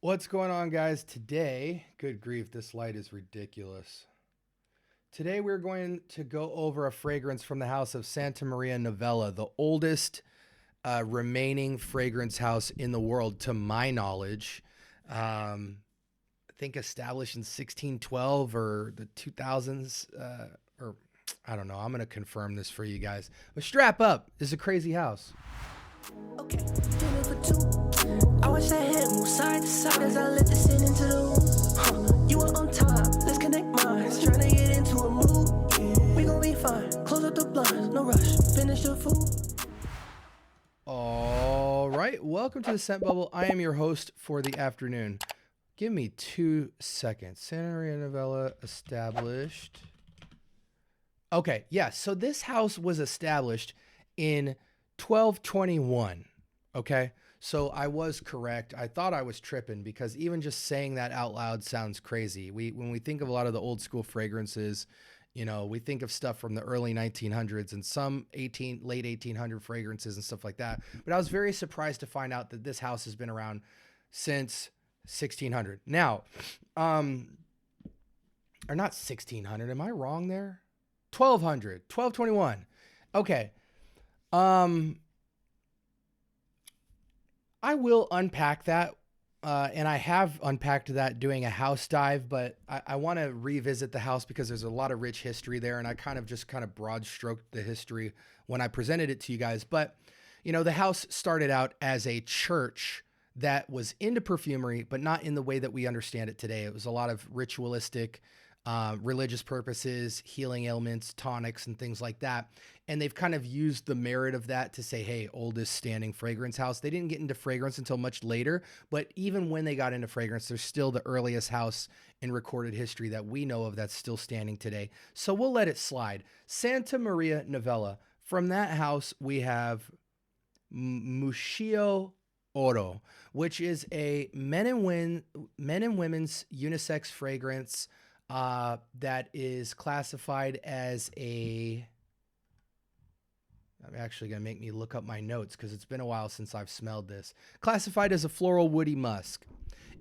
What's going on, guys? Today, good grief, this light is ridiculous. Today, we're going to go over a fragrance from the house of Santa Maria Novella, the oldest remaining fragrance house in the world, to my knowledge. I think established in 1612 or the 2000s, or I don't know. I'm going to confirm this for you guys. But strap up. This is a crazy house. Okay, dinner for two. I watch that head move side to side as I let the sin into the room. You were on time, let's connect minds. Trying to get into a mood. We gon' be fine. Close up the blinds, no rush. Finish the food. All right, welcome to the Scent Bubble. I am your host for the afternoon. Give me 2 seconds. Santa Maria Novella established. Okay, yeah, so this house was established in 1221. Okay, so I was correct. I thought I was tripping because even just saying that out loud sounds crazy. When we think of a lot of the old school fragrances, you know, we think of stuff from the early 1900s and some late 1800 fragrances and stuff like that. But I was very surprised to find out that this house has been around since 1600. Now, or not 1600. Am I wrong there? 1200, 1221. Okay. I will unpack that, and I have unpacked that doing a house dive, but I want to revisit the house because there's a lot of rich history there, and I kind of broad stroked the history when I presented it to you guys. But, you know, the house started out as a church that was into perfumery, but not in the way that we understand it today. It was a lot of ritualistic, religious purposes, healing ailments, tonics, and things like that. And they've kind of used the merit of that to say, hey, oldest standing fragrance house. They didn't get into fragrance until much later, but even when they got into fragrance, they're still the earliest house in recorded history that we know of that's still standing today. So we'll let it slide. Santa Maria Novella. From that house, we have Muschio Oro, which is a men and women's unisex fragrance that is classified as a... I'm actually going to make me look up my notes because it's been a while since I've smelled this. Classified as a Floral Woody Musk.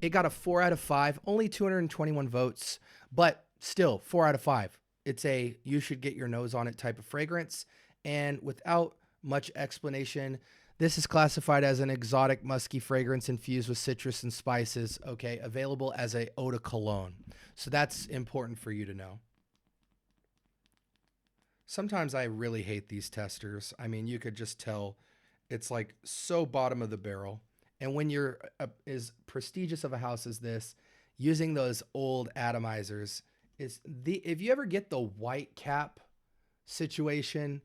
It got a 4 out of 5, only 221 votes, but still 4 out of 5. It's a you should get your nose on it type of fragrance. And without much explanation, this is classified as an exotic musky fragrance infused with citrus and spices. Okay, available as a eau de cologne. So that's important for you to know. Sometimes I really hate these testers. I mean, you could just tell it's like so bottom of the barrel. And when you're as prestigious of a house as this, using those old atomizers is if you ever get the white cap situation,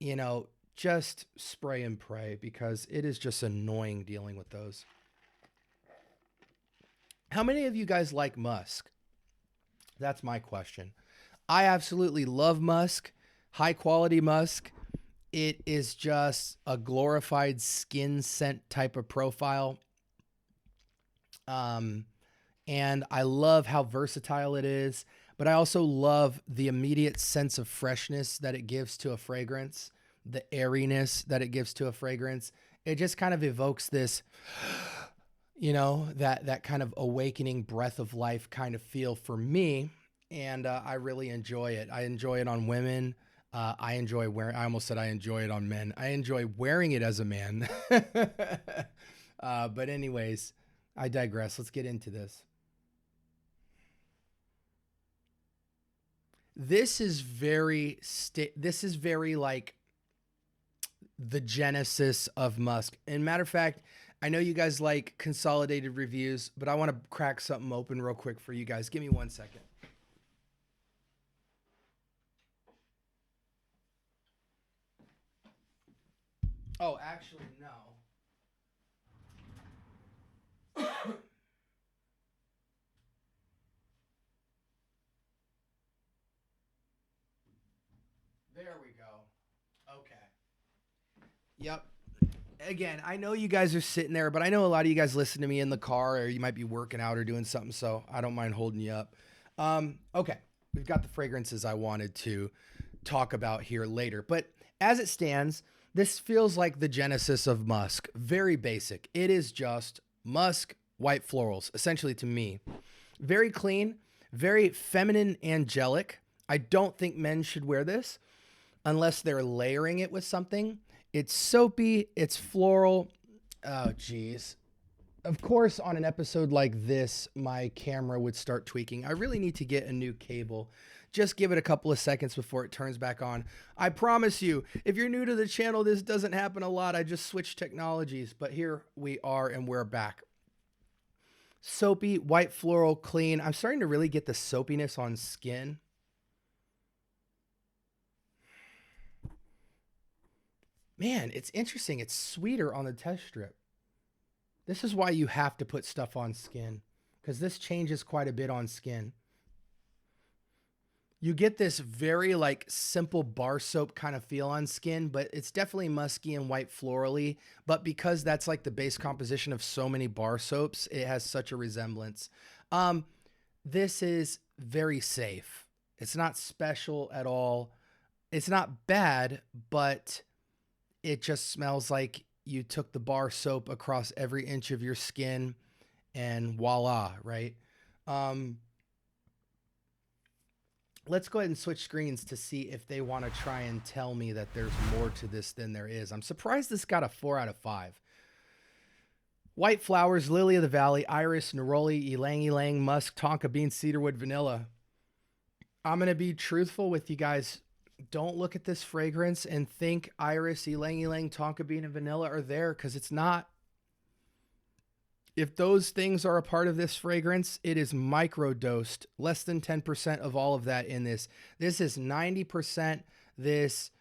you know, just spray and pray because it is just annoying dealing with those. How many of you guys like musk? That's my question. I absolutely love musk. High quality musk. It is just a glorified skin scent type of profile. And I love how versatile it is, but I also love the immediate sense of freshness that it gives to a fragrance, the airiness that it gives to a fragrance. It just kind of evokes this, you know, that kind of awakening breath of life kind of feel for me. And I really enjoy it. I enjoy it on women. I enjoy wearing, I almost said I enjoy it on men. I enjoy wearing it as a man. But anyways, I digress. Let's get into this. This is very like the genesis of musk. And matter of fact, I know you guys like consolidated reviews, but I want to crack something open real quick for you guys. Give me 1 second. Oh, actually, no. There we go. Okay. Yep. Again, I know you guys are sitting there, but I know a lot of you guys listen to me in the car or you might be working out or doing something, so I don't mind holding you up. Okay. We've got the fragrances I wanted to talk about here later, but as it stands, this feels like the genesis of musk. Very basic. It is just musk white florals, essentially to me. Very clean, very feminine, angelic. I don't think men should wear this unless they're layering it with something. It's soapy, it's floral. Oh, geez. Of course, on an episode like this, my camera would start tweaking. I really need to get a new cable. Just give it a couple of seconds before it turns back on. I promise you, if you're new to the channel, this doesn't happen a lot. I just switched technologies, but here we are and we're back. Soapy, white floral, clean. I'm starting to really get the soapiness on skin. Man, it's interesting. It's sweeter on the test strip. This is why you have to put stuff on skin, because this changes quite a bit on skin. You get this very like simple bar soap kind of feel on skin, but it's definitely musky and white florally. But because that's like the base composition of so many bar soaps, it has such a resemblance. This is very safe. It's not special at all. It's not bad, but it just smells like you took the bar soap across every inch of your skin and voila, right? Let's go ahead and switch screens to see if they want to try and tell me that there's more to this than there is. I'm surprised this got a 4 out of 5. White flowers, lily of the valley, iris, neroli, ylang-ylang, musk, tonka bean, cedarwood, vanilla. I'm going to be truthful with you guys. Don't look at this fragrance and think iris, ylang-ylang, tonka bean, and vanilla are there, because it's not. If those things are a part of this fragrance, it is microdosed, less than 10% of all of that in this. This is 90% this,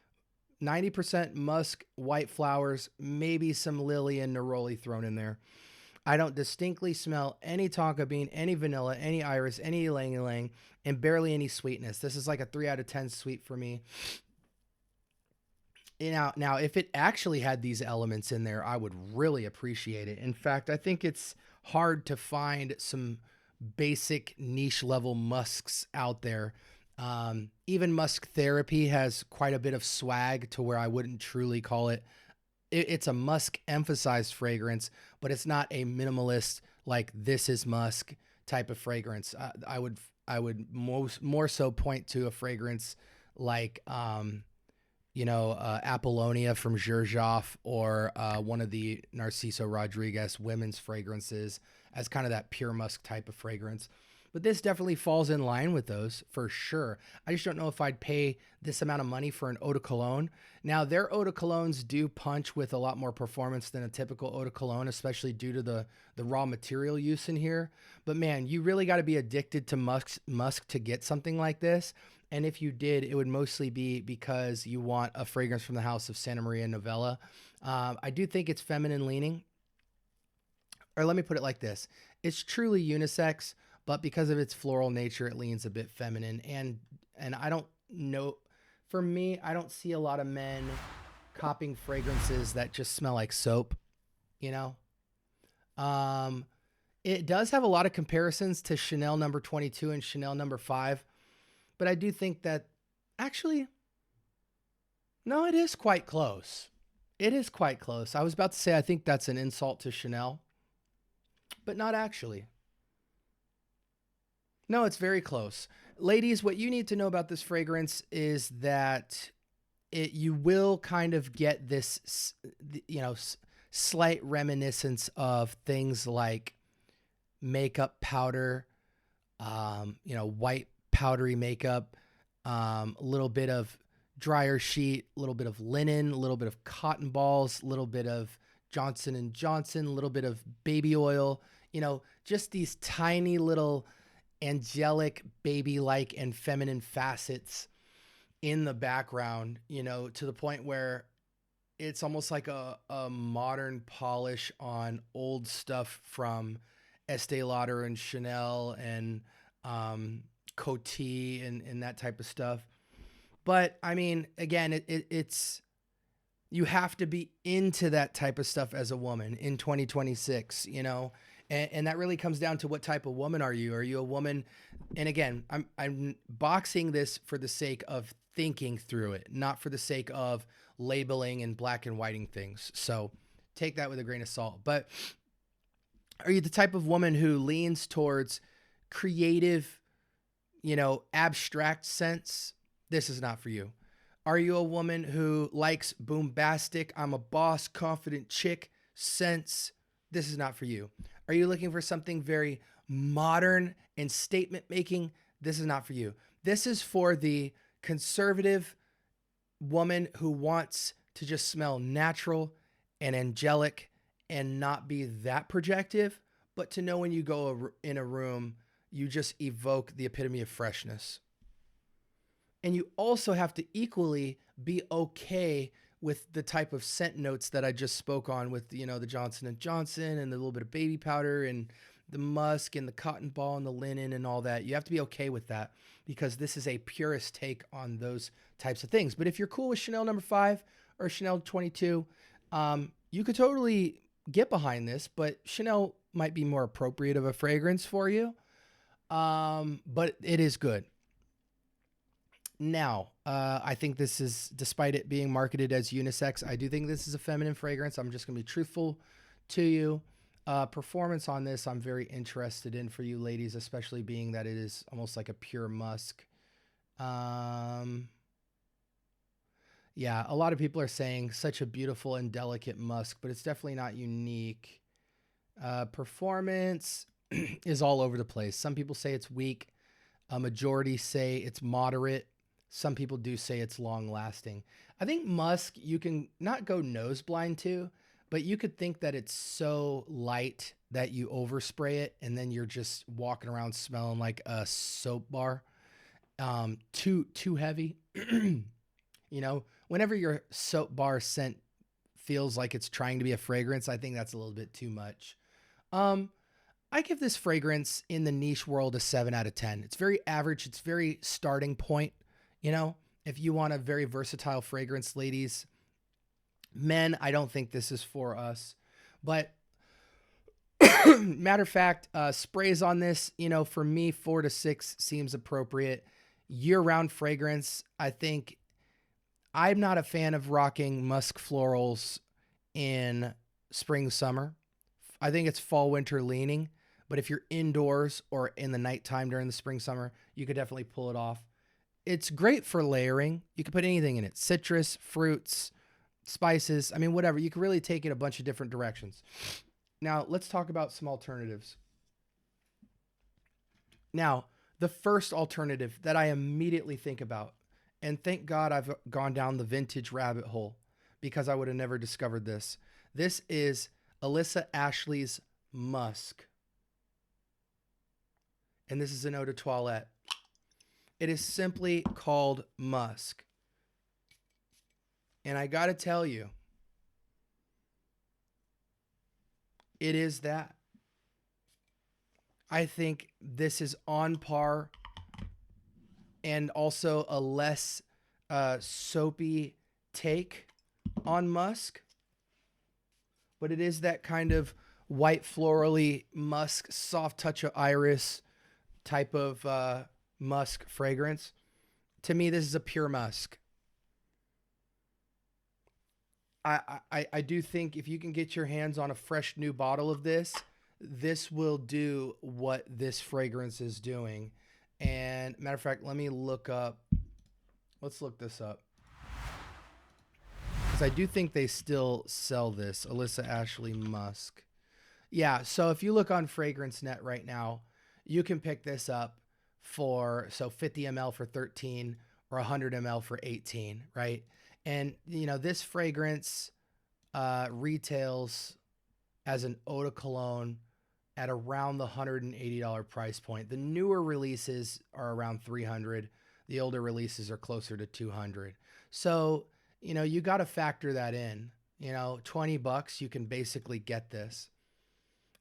90% musk, white flowers, maybe some lily and neroli thrown in there. I don't distinctly smell any tonka bean, any vanilla, any iris, any ylang-ylang, and barely any sweetness. This is like a 3 out of 10 sweet for me. Now, if it actually had these elements in there, I would really appreciate it. In fact, I think it's hard to find some basic niche level musks out there. Even Musk Therapy has quite a bit of swag to where I wouldn't truly call it. It's a musk emphasized fragrance, but it's not a minimalist, like this is musk type of fragrance. I would more so point to a fragrance like, Apollonia from Xerjoff, or one of the Narciso Rodriguez women's fragrances as kind of that pure musk type of fragrance. But this definitely falls in line with those for sure. I just don't know if I'd pay this amount of money for an eau de cologne. Now, their eau de colognes do punch with a lot more performance than a typical eau de cologne, especially due to the raw material use in here. But man, you really got to be addicted to musk to get something like this. And if you did, it would mostly be because you want a fragrance from the house of Santa Maria Novella. I do think it's feminine leaning. Or let me put it like this. It's truly unisex, but because of its floral nature, it leans a bit feminine. And I don't know, for me, I don't see a lot of men copying fragrances that just smell like soap, you know? It does have a lot of comparisons to Chanel number 22 and Chanel number 5. But I do think that actually, no, it is quite close. It is quite close. I was about to say I think that's an insult to Chanel, but not actually. No, it's very close. Ladies, what you need to know about this fragrance is that you will kind of get this, slight reminiscence of things like makeup powder, white powdery makeup, a little bit of dryer sheet, a little bit of linen, a little bit of cotton balls, a little bit of Johnson & Johnson, a little bit of baby oil, just these tiny little angelic, baby-like and feminine facets in the background, to the point where it's almost like a modern polish on old stuff from Estee Lauder and Chanel and Coty and that type of stuff. But I mean, again, it's you have to be into that type of stuff as a woman in 2026, and that really comes down to what type of woman are you? Are you a woman? And again, I'm boxing this for the sake of thinking through it, not for the sake of labeling and black and whiting things. So take that with a grain of salt. But Are you the type of woman who leans towards creative, abstract sense? This is not for you. Are you a woman who likes bombastic, I'm a boss, confident chick sense? This is not for you. Are you looking for something very modern and statement making? This is not for you. This is for the conservative woman who wants to just smell natural and angelic and not be that projective, but to know when you go in a room, you just evoke the epitome of freshness. And you also have to equally be okay with the type of scent notes that I just spoke on with, the Johnson & Johnson and the little bit of baby powder and the musk and the cotton ball and the linen and all that. You have to be okay with that because this is a purist take on those types of things. But if you're cool with Chanel No. 5 or Chanel 22, you could totally get behind this, but Chanel might be more appropriate of a fragrance for you. But it is good. Now, I think this is, despite it being marketed as unisex, I do think this is a feminine fragrance. I'm just going to be truthful to you. Performance on this, I'm very interested in for you ladies, especially being that it is almost like a pure musk. Yeah, a lot of people are saying such a beautiful and delicate musk, but it's definitely not unique. Performance is all over the place. Some people say it's weak. A majority say it's moderate. Some people do say it's long lasting. I think musk, you can not go nose blind to, but you could think that it's so light that you overspray it and then you're just walking around smelling like a soap bar. Too heavy. Whenever your soap bar scent feels like it's trying to be a fragrance, I think that's a little bit too much. I give this fragrance in the niche world a 7 out of 10. It's very average. It's very starting point. If you want a very versatile fragrance, ladies, men, I don't think this is for us. But matter of fact, sprays on this, for me, 4 to 6 seems appropriate. Year-round fragrance, I think I'm not a fan of rocking musk florals in spring, summer. I think it's fall, winter leaning. But if you're indoors or in the nighttime during the spring, summer, you could definitely pull it off. It's great for layering. You can put anything in it. Citrus, fruits, spices. I mean, whatever. You can really take it a bunch of different directions. Now, let's talk about some alternatives. Now, the first alternative that I immediately think about, and thank God I've gone down the vintage rabbit hole because I would have never discovered this. This is Alyssa Ashley's Musk. And this is an eau de toilette. It is simply called musk. And I got to tell you, it is that. I think this is on par and also a less soapy take on musk. But it is that kind of white florally musk, soft touch of iris type of musk fragrance. To me, this is a pure musk. I do think if you can get your hands on a fresh new bottle of this, this will do what this fragrance is doing. And matter of fact, let's look this up. Because I do think they still sell this, Alyssa Ashley Musk. Yeah, so if you look on FragranceNet right now, you can pick this up for 50 ml for 13 or 100 ml for 18, right? And this fragrance retails as an eau de cologne at around the $180 price point. The newer releases are around $300. The older releases are closer to $200. So, you got to factor that in. $20, you can basically get this.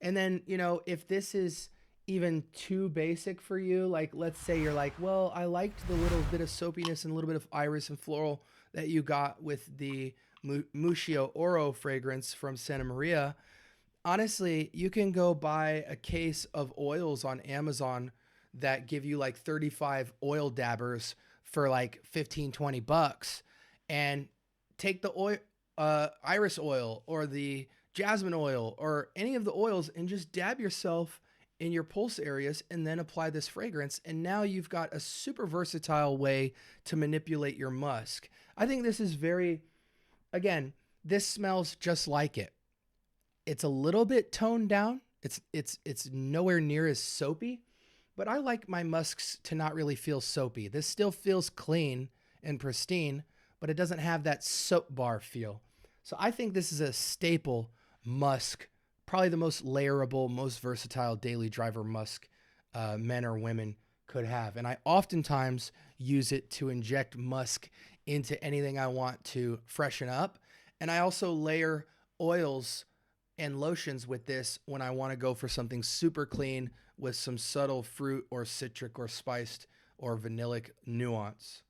And then, if this is even too basic for you, like let's say you're like, well, I liked the little bit of soapiness and a little bit of iris and floral that you got with the Muschio Oro fragrance from Santa Maria. Honestly, you can go buy a case of oils on Amazon that give you like 35 oil dabbers for like $15-20 and take the oil, iris oil or the jasmine oil or any of the oils and just dab yourself in your pulse areas and then apply this fragrance. And now you've got a super versatile way to manipulate your musk. I think this is very, again, this smells just like it. It's a little bit toned down. It's nowhere near as soapy, but I like my musks to not really feel soapy. This still feels clean and pristine, but it doesn't have that soap bar feel. So I think this is a staple musk, probably the most layerable, most versatile daily driver musk men or women could have. And I oftentimes use it to inject musk into anything I want to freshen up. And I also layer oils and lotions with this when I want to go for something super clean with some subtle fruit or citric or spiced or vanillic nuance.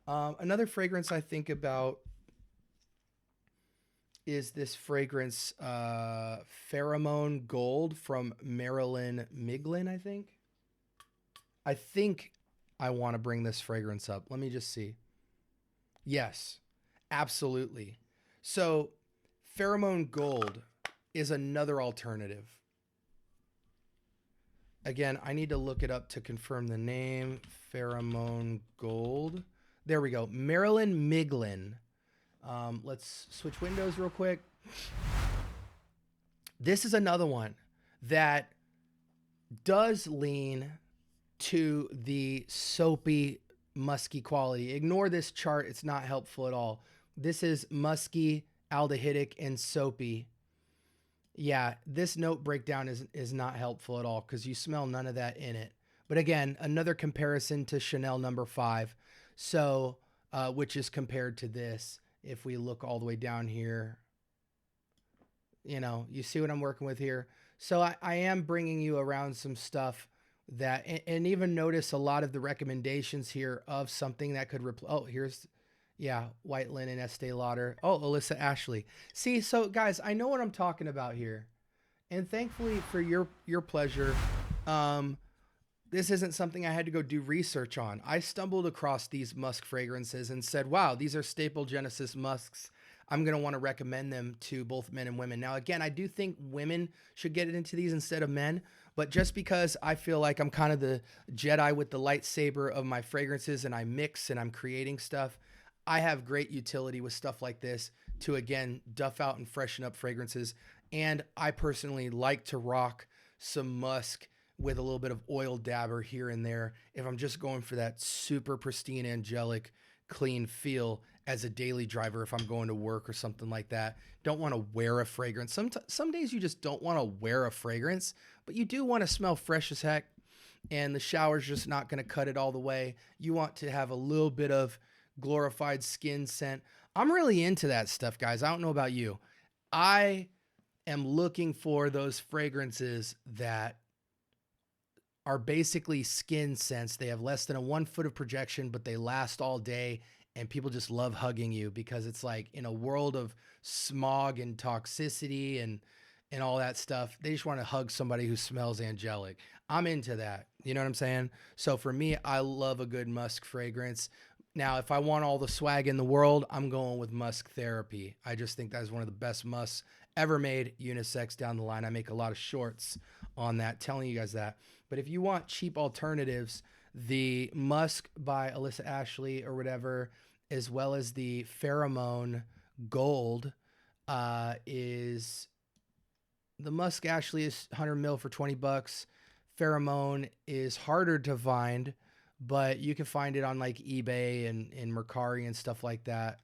Another fragrance I think about is this fragrance, Pheromone Gold from Neroli and Ylang-Ylang, I think. I think I want to bring this fragrance up. Let me just see. Yes, absolutely. So Pheromone Gold is another alternative. Again, I need to look it up to confirm the name. Pheromone Gold. There we go. Neroli and Ylang-Ylang. Let's switch windows real quick. This is another one that does lean to the soapy, musky quality. Ignore this chart. It's not helpful at all. This is musky, aldehydic, and soapy. Yeah, this note breakdown is not helpful at all because you smell none of that in it. But again, another comparison to Chanel No. 5. So, which is compared to this. If we look all the way down here, you know, you see what I'm working with here. So I am bringing you around some stuff that, and even notice a lot of the recommendations here of something that could replace. Oh, here's, yeah, White Linen, Estee Lauder. Oh, Alyssa Ashley. See, so guys, I know what I'm talking about here. And thankfully for your pleasure, this isn't something I had to go do research on. I stumbled across these musk fragrances and said, wow, these are staple Genesis musks. I'm going to want to recommend them to both men and women. Now, again, I do think women should get into these instead of men, but just because I feel like I'm kind of the Jedi with the lightsaber of my fragrances and I mix and I'm creating stuff, I have great utility with stuff like this to, again, duff out and freshen up fragrances. And I personally like to rock some musk with a little bit of oil dabber here and there if I'm just going for that super pristine, angelic, clean feel as a daily driver if I'm going to work or something like that. Don't want to wear a fragrance. Some days you just don't want to wear a fragrance, but you do want to smell fresh as heck, and the shower's just not going to cut it all the way. You want to have a little bit of glorified skin scent. I'm really into that stuff, guys. I don't know about you. I am looking for those fragrances that are basically skin scents. They have less than a 1 foot of projection, but they last all day. And people just love hugging you because it's like in a world of smog and toxicity and all that stuff, they just want to hug somebody who smells angelic. I'm into that. You know what I'm saying? So for me, I love a good musk fragrance. Now, if I want all the swag in the world, I'm going with Musk Therapy. I just think that is one of the best musks ever made, unisex down the line. I make a lot of shorts on that, telling you guys that. But if you want cheap alternatives, the Musk by Alyssa Ashley or whatever, as well as the Pheromone Gold, is the Musk Ashley is 100 mil for $20. Pheromone is harder to find, but you can find it on like eBay and Mercari and stuff like that.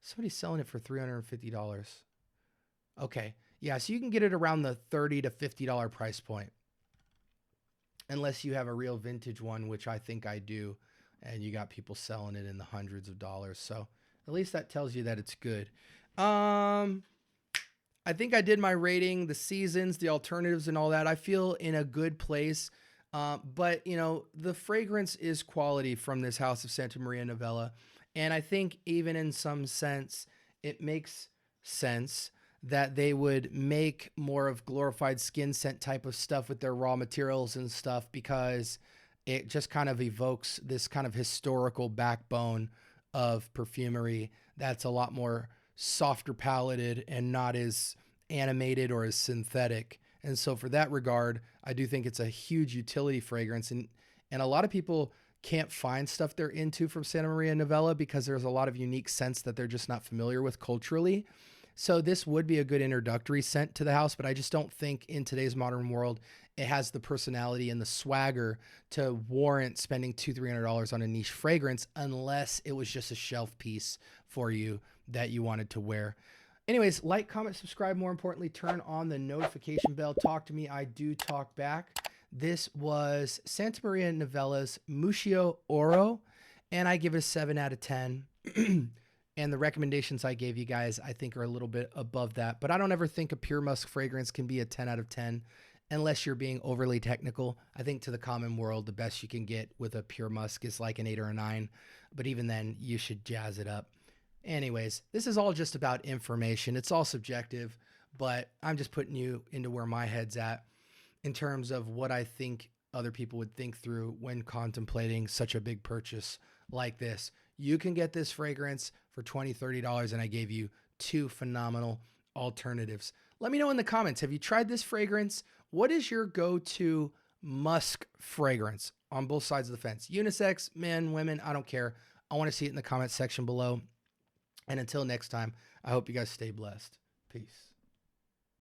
Somebody's selling it for $350. Okay. Yeah, so you can get it around the $30 to $50 price point. Unless you have a real vintage one, which I think I do, and you got people selling it in the hundreds of dollars. So at least that tells you that it's good. I think I did my rating, the seasons, the alternatives, and all that. I feel in a good place. But, you know, the fragrance is quality from this house of Santa Maria Novella. And I think even in some sense, it makes sense that they would make more of glorified skin scent type of stuff with their raw materials and stuff, because it just kind of evokes this kind of historical backbone of perfumery that's a lot more softer palated and not as animated or as synthetic. And so for that regard, I do think it's a huge utility fragrance. And a lot of people can't find stuff they're into from Santa Maria Novella because there's a lot of unique scents that they're just not familiar with culturally. So this would be a good introductory scent to the house, but I just don't think in today's modern world it has the personality and the swagger to warrant spending $200-300 on a niche fragrance unless it was just a shelf piece for you that you wanted to wear. Anyways, like, comment, subscribe. More importantly, turn on the notification bell. Talk to me. I do talk back. This was Santa Maria Novella's Muschio Oro, and I give it a 7 out of 10. And the recommendations I gave you guys, I think, are a little bit above that. But I don't ever think a pure musk fragrance can be a 10 out of 10 unless you're being overly technical. I think to the common world, the best you can get with a pure musk is like an 8 or a 9. But even then, you should jazz it up. Anyways, this is all just about information. It's all subjective, but I'm just putting you into where my head's at in terms of what I think other people would think through when contemplating such a big purchase like this. You can get this fragrance for $20-30, and I gave you 2 phenomenal alternatives. Let me know in the comments, have you tried this fragrance? What is your go-to musk fragrance on both sides of the fence? Unisex, men, women, I don't care. I want to see it in the comments section below. And until next time, I hope you guys stay blessed. Peace.